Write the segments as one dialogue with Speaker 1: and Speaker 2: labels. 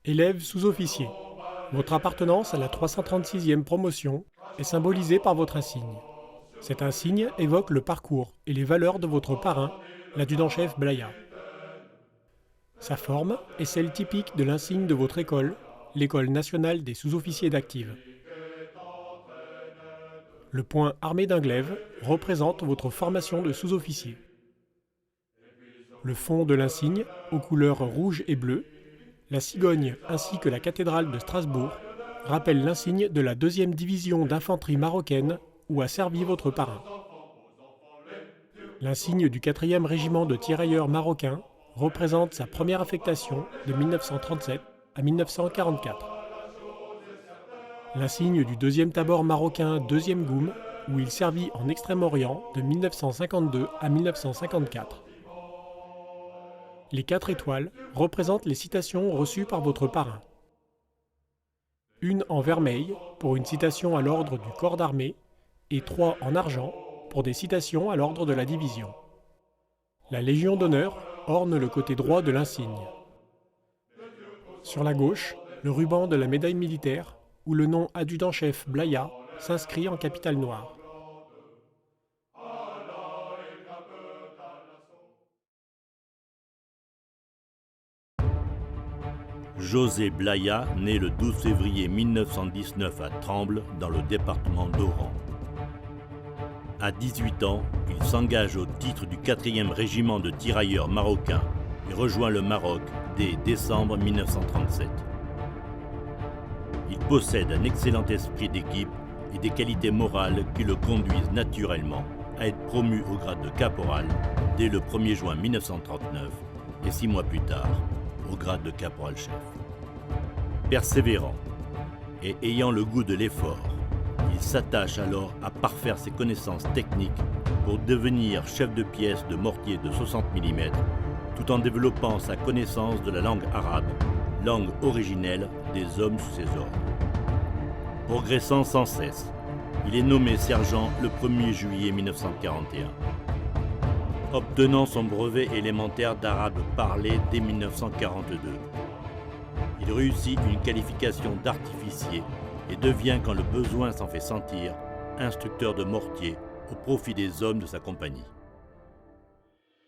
Speaker 1: Élève sous-officier. Votre appartenance à la 336e promotion est symbolisée par votre insigne. Cet insigne évoque le parcours et les valeurs de votre parrain, l'adjudant-chef Blaya. Sa forme est celle typique de l'insigne de votre école, l'École nationale des sous-officiers d'active. Le point armé d'un glaive représente votre formation de sous-officier. Le fond de l'insigne, aux couleurs rouge et bleu, la cigogne ainsi que la cathédrale de Strasbourg rappellent l'insigne de la 2e division d'infanterie marocaine où a servi votre parrain. L'insigne du 4e régiment de tirailleurs marocains représente sa première affectation de 1937 à 1944. L'insigne du 2e tabor marocain 2e Goum où il servit en Extrême-Orient de 1952 à 1954. Les 4 étoiles représentent les citations reçues par votre parrain. Une en vermeil pour une citation à l'ordre du corps d'armée et 3 en argent pour des citations à l'ordre de la division. La Légion d'honneur orne le côté droit de l'insigne. Sur la gauche, le ruban de la médaille militaire où le nom adjudant-chef Blaya s'inscrit en capitale noire.
Speaker 2: José Blaya naît le 12 février 1919 à Tremble, dans le département d'Oran. À 18 ans, il s'engage au titre du 4e régiment de tirailleurs marocains et rejoint le Maroc dès décembre 1937. Il possède un excellent esprit d'équipe et des qualités morales qui le conduisent naturellement à être promu au grade de caporal dès le 1er juin 1939 et 6 mois plus tard au grade de caporal-chef. Persévérant et ayant le goût de l'effort, il s'attache alors à parfaire ses connaissances techniques pour devenir chef de pièce de mortier de 60 mm, tout en développant sa connaissance de la langue arabe, langue originelle des hommes sous ses ordres. Progressant sans cesse, il est nommé sergent le 1er juillet 1941. Obtenant son brevet élémentaire d'arabe parlé dès 1942. Il réussit une qualification d'artificier et devient, quand le besoin s'en fait sentir, instructeur de mortier au profit des hommes de sa compagnie.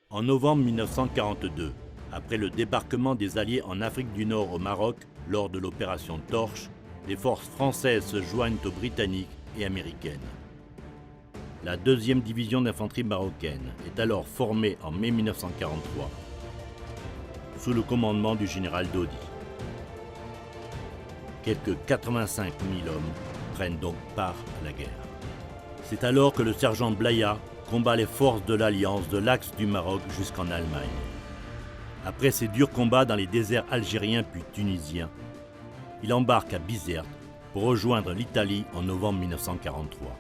Speaker 2: En novembre 1942, après le débarquement des Alliés en Afrique du Nord au Maroc lors de l'opération Torche, les forces françaises se joignent aux Britanniques et américaines. La 2e division d'infanterie marocaine est alors formée en mai 1943, sous le commandement du général Dodi. Quelques 85 000 hommes prennent donc part à la guerre. C'est alors que le sergent Blaya combat les forces de l'Alliance de l'axe du Maroc jusqu'en Allemagne. Après ces durs combats dans les déserts algériens puis tunisiens, il embarque à Bizerte pour rejoindre l'Italie en novembre 1943.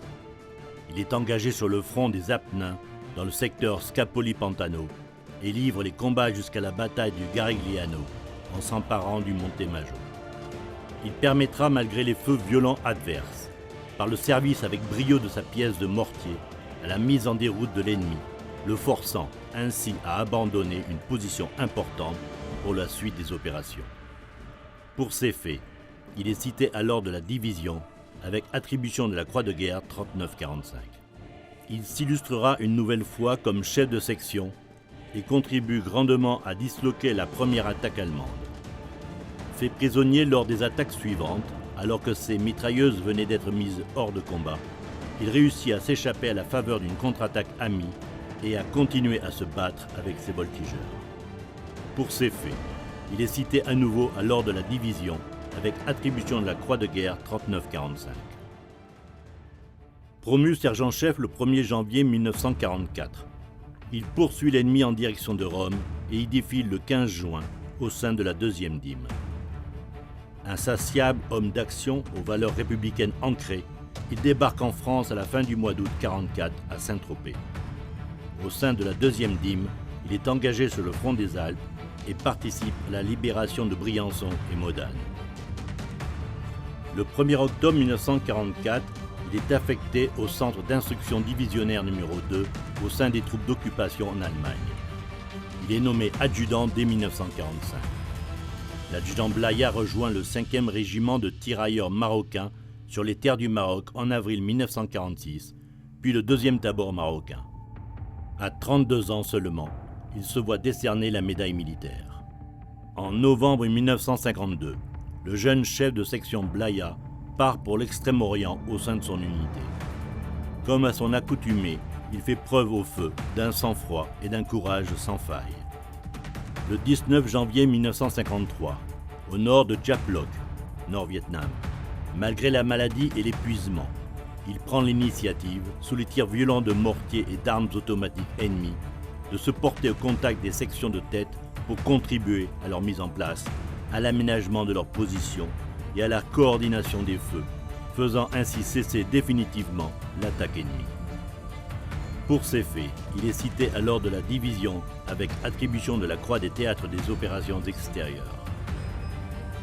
Speaker 2: Il est engagé sur le front des Apennins dans le secteur Scapoli-Pantano et livre les combats jusqu'à la bataille du Garigliano en s'emparant du Monte-Majo. Il permettra, malgré les feux violents adverses, par le service avec brio de sa pièce de mortier, à la mise en déroute de l'ennemi, le forçant ainsi à abandonner une position importante pour la suite des opérations. Pour ces faits, il est cité à l'ordre de la division avec attribution de la Croix de guerre 39-45. Il s'illustrera une nouvelle fois comme chef de section et contribue grandement à disloquer la première attaque allemande. Fait prisonnier lors des attaques suivantes, alors que ses mitrailleuses venaient d'être mises hors de combat, il réussit à s'échapper à la faveur d'une contre-attaque amie et à continuer à se battre avec ses voltigeurs. Pour ces faits, il est cité à nouveau à l'ordre de la division avec attribution de la Croix de guerre 39-45. Promu sergent-chef le 1er janvier 1944, il poursuit l'ennemi en direction de Rome et y défile le 15 juin au sein de la 2e dîme. Insatiable homme d'action aux valeurs républicaines ancrées, il débarque en France à la fin du mois d'août 1944 à Saint-Tropez. Au sein de la 2e dîme, il est engagé sur le front des Alpes et participe à la libération de Briançon et Modane. Le 1er octobre 1944, il est affecté au centre d'instruction divisionnaire numéro 2 au sein des troupes d'occupation en Allemagne. Il est nommé adjudant dès 1945. l'adjudant Blaya rejoint le 5e régiment de tirailleurs marocains sur les terres du Maroc en avril 1946, puis le 2e tabor marocain. À 32 ans seulement, il se voit décerner la médaille militaire. En novembre 1952, le jeune chef de section Blaya part pour l'Extrême-Orient au sein de son unité. Comme à son accoutumée, il fait preuve au feu d'un sang-froid et d'un courage sans faille. Le 19 janvier 1953, au nord de Japlok, nord-Vietnam, malgré la maladie et l'épuisement, il prend l'initiative, sous les tirs violents de mortiers et d'armes automatiques ennemies, de se porter au contact des sections de tête pour contribuer à leur mise en place, à l'aménagement de leur position et à la coordination des feux, faisant ainsi cesser définitivement l'attaque ennemie. Pour ces faits, il est cité à l'ordre de la division avec attribution de la Croix des théâtres des opérations extérieures.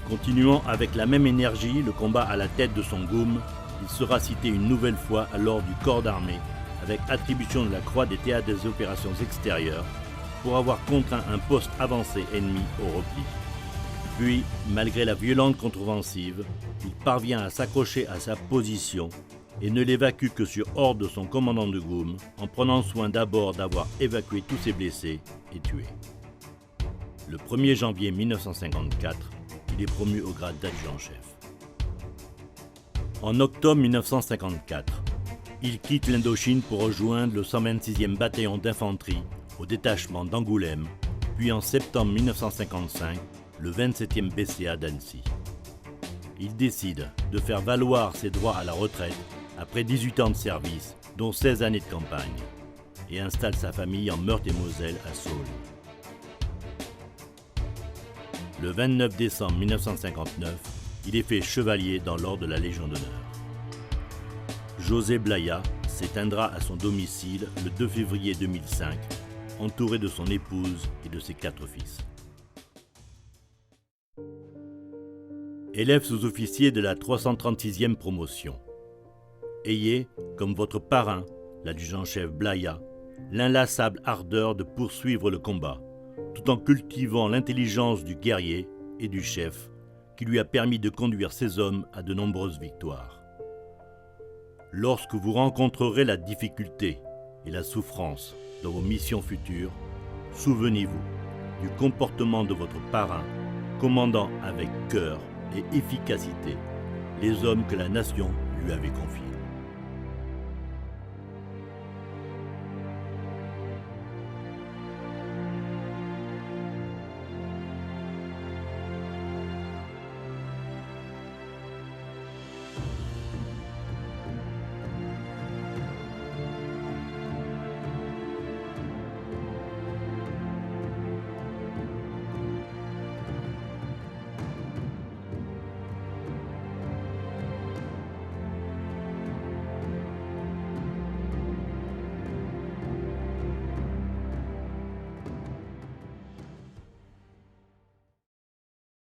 Speaker 2: Continuant avec la même énergie le combat à la tête de son GOUM, il sera cité une nouvelle fois à l'ordre du corps d'armée avec attribution de la Croix des théâtres des opérations extérieures pour avoir contraint un poste avancé ennemi au repli. Puis, malgré la violente contre-offensive, il parvient à s'accrocher à sa position et ne l'évacue que sur ordre de son commandant de GOUM, en prenant soin d'abord d'avoir évacué tous ses blessés et tués. Le 1er janvier 1954, il est promu au grade d'adjudant-chef. En octobre 1954, il quitte l'Indochine pour rejoindre le 126e bataillon d'infanterie au détachement d'Angoulême, puis en septembre 1955, le 27e BCA d'Annecy. Il décide de faire valoir ses droits à la retraite après 18 ans de service, dont 16 années de campagne, et installe sa famille en Meurthe-et-Moselle à Saules. Le 29 décembre 1959, il est fait chevalier dans l'ordre de la Légion d'honneur. José Blaya s'éteindra à son domicile le 2 février 2005, entouré de son épouse et de ses 4 fils. Élève sous-officier de la 336e promotion. Ayez, comme votre parrain, l'adjudant-chef Blaya, l'inlassable ardeur de poursuivre le combat, tout en cultivant l'intelligence du guerrier et du chef qui lui a permis de conduire ses hommes à de nombreuses victoires. Lorsque vous rencontrerez la difficulté et la souffrance dans vos missions futures, souvenez-vous du comportement de votre parrain, commandant avec cœur et efficacité les hommes que la nation lui avait confiés.